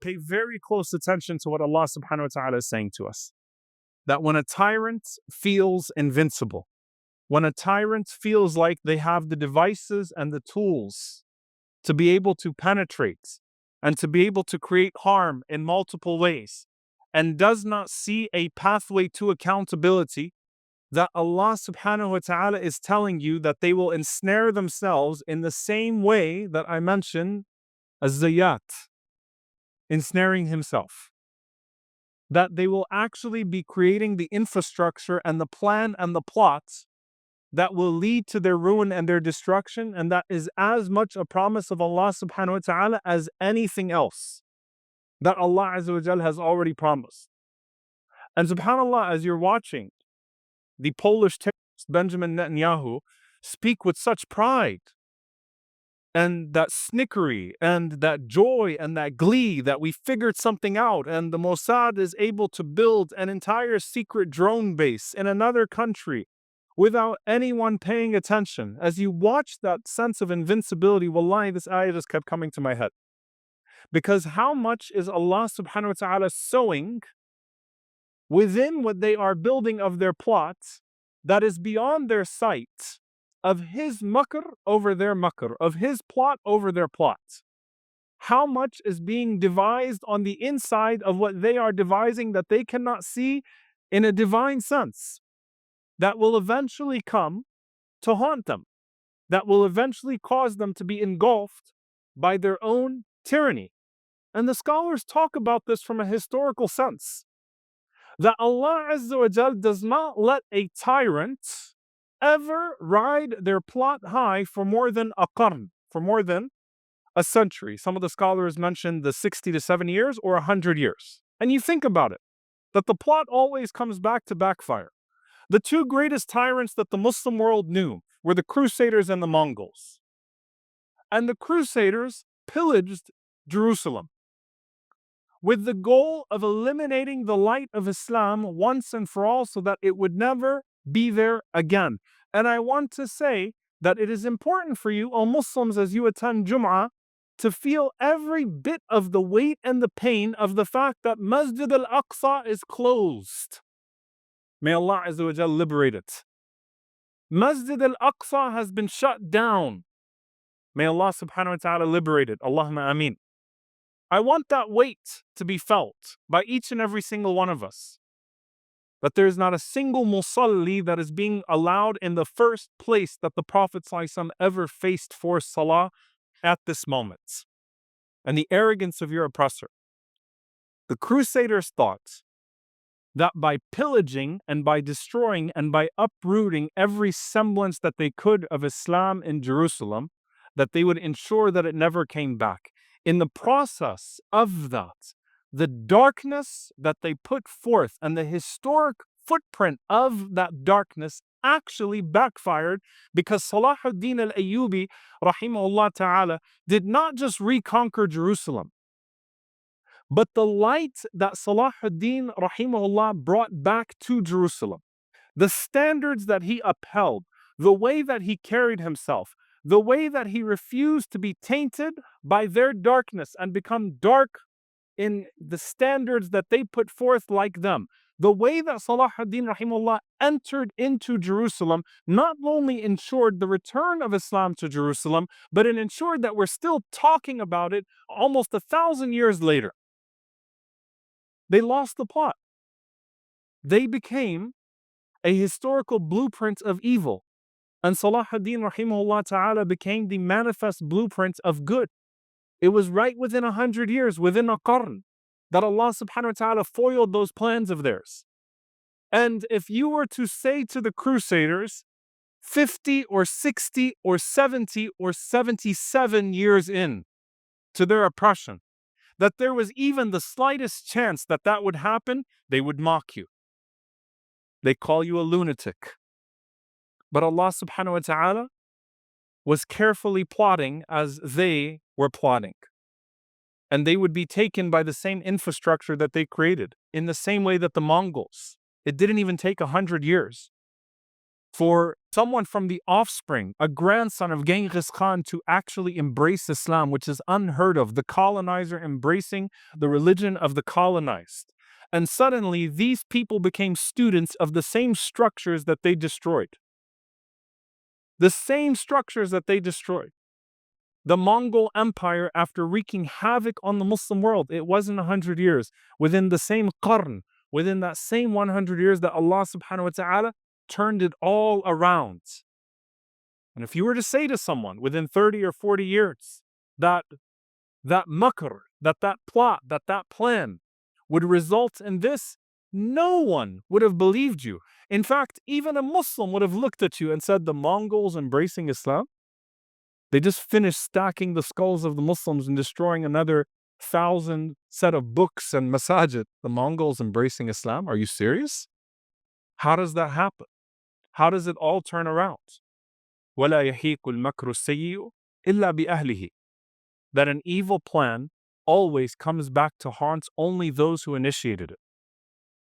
pay very close attention to what Allah subhanahu wa ta'ala is saying to us. That when a tyrant feels invincible, when a tyrant feels like they have the devices and the tools to be able to penetrate and to be able to create harm in multiple ways, and does not see a pathway to accountability, that Allah subhanahu wa ta'ala is telling you that they will ensnare themselves in the same way that I mentioned as Zayyat, ensnaring himself. That they will actually be creating the infrastructure and the plan and the plots that will lead to their ruin and their destruction, and that is as much a promise of Allah subhanahu wa ta'ala as anything else that Allah Azza wa Jal has already promised. And subhanAllah, as you're watching the Polish terrorist Benjamin Netanyahu speak with such pride and that snickery and that joy and that glee that we figured something out, and the Mossad is able to build an entire secret drone base in another country without anyone paying attention. As you watch that sense of invincibility, wallahi, this ayah just kept coming to my head. Because how much is Allah subhanahu wa ta'ala sowing within what they are building of their plots that is beyond their sight, of His makr over their makr, of His plot over their plot. How much is being devised on the inside of what they are devising that they cannot see in a divine sense, that will eventually come to haunt them, that will eventually cause them to be engulfed by their own tyranny. And the scholars talk about this from a historical sense, that Allah Azza wa Jal does not let a tyrant ever ride their plot high for more than a qarn, for more than a century. Some of the scholars mentioned the 60 to 70 years or 100 years. And you think about it, that the plot always comes back to backfire. The two greatest tyrants that the Muslim world knew were the Crusaders and the Mongols. And the Crusaders pillaged Jerusalem with the goal of eliminating the light of Islam once and for all, so that it would never be there again. And I want to say that it is important for you, O Muslims, as you attend Jum'ah, to feel every bit of the weight and the pain of the fact that Masjid al-Aqsa is closed. May Allah Azza wa Jal liberate it. Masjid al-Aqsa has been shut down. May Allah subhanahu wa ta'ala liberate it. Allahumma ameen. I want that weight to be felt by each and every single one of us. That there is not a single musalli that is being allowed in the first place that the Prophet ﷺ ever faced for salah at this moment. And the arrogance of your oppressor. The Crusaders thought that by pillaging and by destroying and by uprooting every semblance that they could of Islam in Jerusalem, that they would ensure that it never came back. In the process of that, the darkness that they put forth and the historic footprint of that darkness actually backfired, because Salahuddin al-Ayyubi, rahimahullah ta'ala, did not just reconquer Jerusalem, but the light that Salahuddin, rahimahullah, brought back to Jerusalem, the standards that he upheld, the way that he carried himself, the way that he refused to be tainted by their darkness and become dark in the standards that they put forth like them. The way that Salahuddin rahimahullah entered into Jerusalem not only ensured the return of Islam to Jerusalem, but it ensured that we're still talking about it almost 1,000 years later. They lost the plot. They became a historical blueprint of evil. And Salahuddin rahimahullah ta'ala became the manifest blueprint of good. It was right within 100 years, within a qarn, that Allah subhanahu wa ta'ala foiled those plans of theirs. And if you were to say to the Crusaders, 50 or 60 or 70 or 77 years in to their oppression, that there was even the slightest chance that that would happen, they would mock you. They call you a lunatic. But Allah subhanahu wa ta'ala was carefully plotting as they were plotting. And they would be taken by the same infrastructure that they created, in the same way that the Mongols. It didn't even take 100 years. for someone from the offspring, a grandson of Genghis Khan, to actually embrace Islam, which is unheard of, the colonizer embracing the religion of the colonized. And suddenly, these people became students of the same structures that they destroyed. The same structures that they destroyed. The Mongol Empire, after wreaking havoc on the Muslim world, it wasn't 100 years. Within the same qarn, within that same 100 years, that Allah subhanahu wa ta'ala turned it all around. And if you were to say to someone within 30 or 40 years that makr, that plot, that plan would result in this, no one would have believed you. In fact, even a Muslim would have looked at you and said, the Mongols embracing Islam? They just finished stacking the skulls of the Muslims and destroying another 1,000 set of books and masajid. The Mongols embracing Islam? Are you serious? How does that happen? How does it all turn around? وَلَا يَحِيقُ الْمَكْرُ السَّيِّئُ إِلَّا بِأَهْلِهِ. That an evil plan always comes back to haunt only those who initiated it.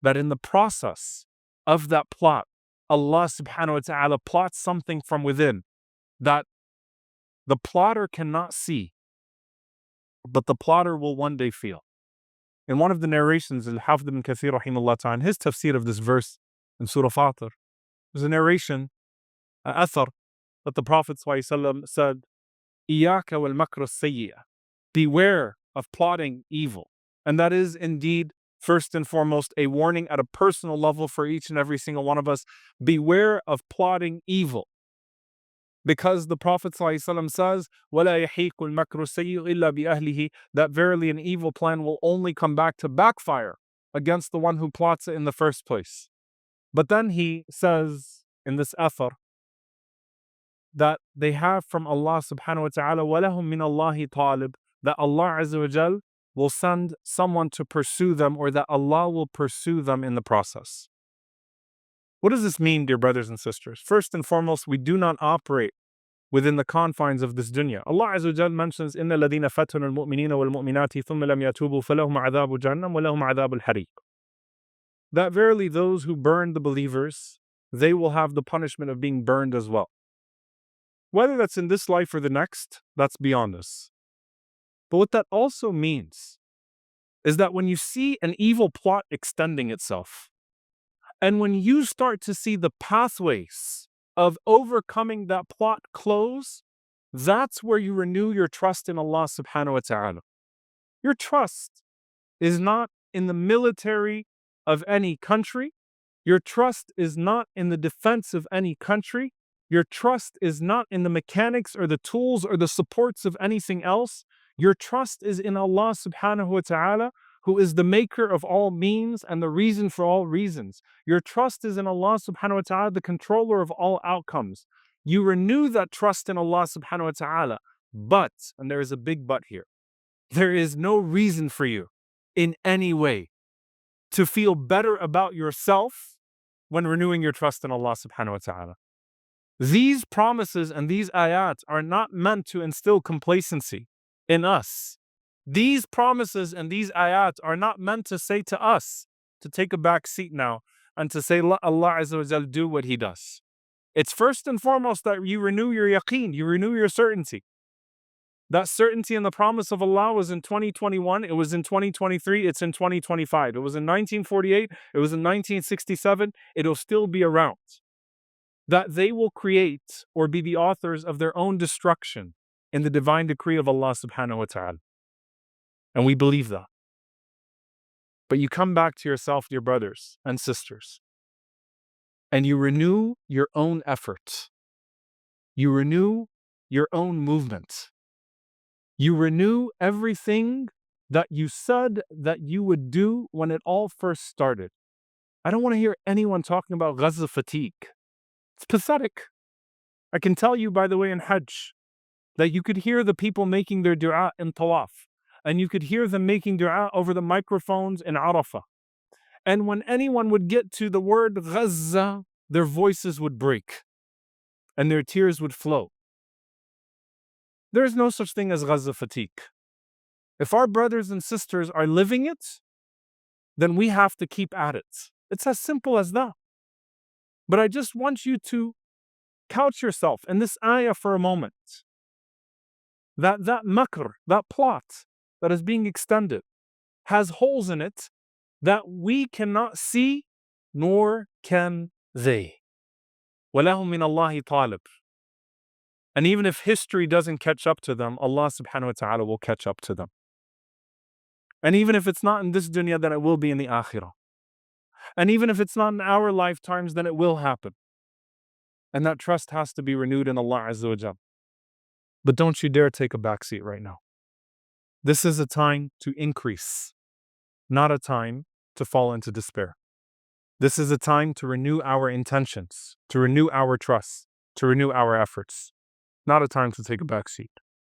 That in the process of that plot, Allah subhanahu wa ta'ala plots something from within that the plotter cannot see, but the plotter will one day feel. In one of the narrations, Al-Hafid ibn Kathir rahimahullah ta'ala, his tafsir of this verse in Surah Fatir, there's a narration, an athar, that the Prophet ﷺ said, إِيَّاكَ وَالْمَكْرَ السَّيِّئَ. Beware of plotting evil. And that is indeed, first and foremost, a warning at a personal level for each and every single one of us. Beware of plotting evil. Because the Prophet ﷺ says, وَلَا يَحِيقُ الْمَكْرُ السَّيِّئُ إِلَّا بِأَهْلِهِ, that verily an evil plan will only come back to backfire against the one who plots it in the first place. But then he says in this athar that they have from Allah subhanahu wa ta'ala, وَلَهُم مِّنَ اللَّهِ طَالِبٌ, that Allah Azza wa Jal will send someone to pursue them, or that Allah will pursue them in the process. What does this mean, dear brothers and sisters? First and foremost, we do not operate within the confines of this dunya. Allah Azza wa Jal mentions, إِنَّ الَّذِينَ فَتَنُوا الْمُؤْمِنِينَ وَالْمُؤْمِنَاتِ ثُمَّ لَمْ يَتُوبُوا فَلَهُمْ عَذَابُ جَهَنَّمَ وَلَهُمْ عَذَابُ الْحَرِيقِ. That verily those who burn the believers, they will have the punishment of being burned as well. Whether that's in this life or the next, that's beyond us. But what that also means is that when you see an evil plot extending itself, and when you start to see the pathways of overcoming that plot close, that's where you renew your trust in Allah subhanahu wa ta'ala. Your trust is not in the military of any country. Your trust is not in the defense of any country. Your trust is not in the mechanics or the tools or the supports of anything else. Your trust is in Allah subhanahu wa ta'ala, who is the maker of all means and the reason for all reasons. Your trust is in Allah subhanahu wa ta'ala, the controller of all outcomes. You renew that trust in Allah subhanahu wa ta'ala. But, and there is a big but here, there is no reason for you in any way to feel better about yourself when renewing your trust in Allah subhanahu wa ta'ala. These promises and these ayat are not meant to instill complacency in us. These promises and these ayat are not meant to say to us to take a back seat now and to say, let Allah Azza wa Jal do what He does. It's first and foremost that you renew your yaqeen, you renew your certainty. That certainty in the promise of Allah was in 2021, it was in 2023, it's in 2025. It was in 1948, it was in 1967, it'll still be around. That they will create or be the authors of their own destruction in the divine decree of Allah subhanahu wa ta'ala. And we believe that. But you come back to yourself, dear brothers and sisters, and you renew your own effort. You renew your own movement. You renew everything that you said that you would do when it all first started. I don't want to hear anyone talking about Gaza fatigue. It's pathetic. I can tell you, by the way, in Hajj, that you could hear the people making their dua in Tawaf, and you could hear them making dua over the microphones in Arafah. And when anyone would get to the word Gaza, their voices would break, and their tears would flow. There is no such thing as Gaza fatigue. If our brothers and sisters are living it, then we have to keep at it. It's as simple as that. But I just want you to couch yourself in this ayah for a moment. That makr, that plot that is being extended, has holes in it that we cannot see, nor can they. وَلَهُم مِّنَ اللَّهِ طَالِبٌ. And even if history doesn't catch up to them, Allah subhanahu wa ta'ala will catch up to them. And even if it's not in this dunya, then it will be in the akhirah. And even if it's not in our lifetimes, then it will happen. And that trust has to be renewed in Allah Azza wa Jal. But don't you dare take a backseat right now. This is a time to increase, not a time to fall into despair. This is a time to renew our intentions, to renew our trust, to renew our efforts, not a time to take a backseat.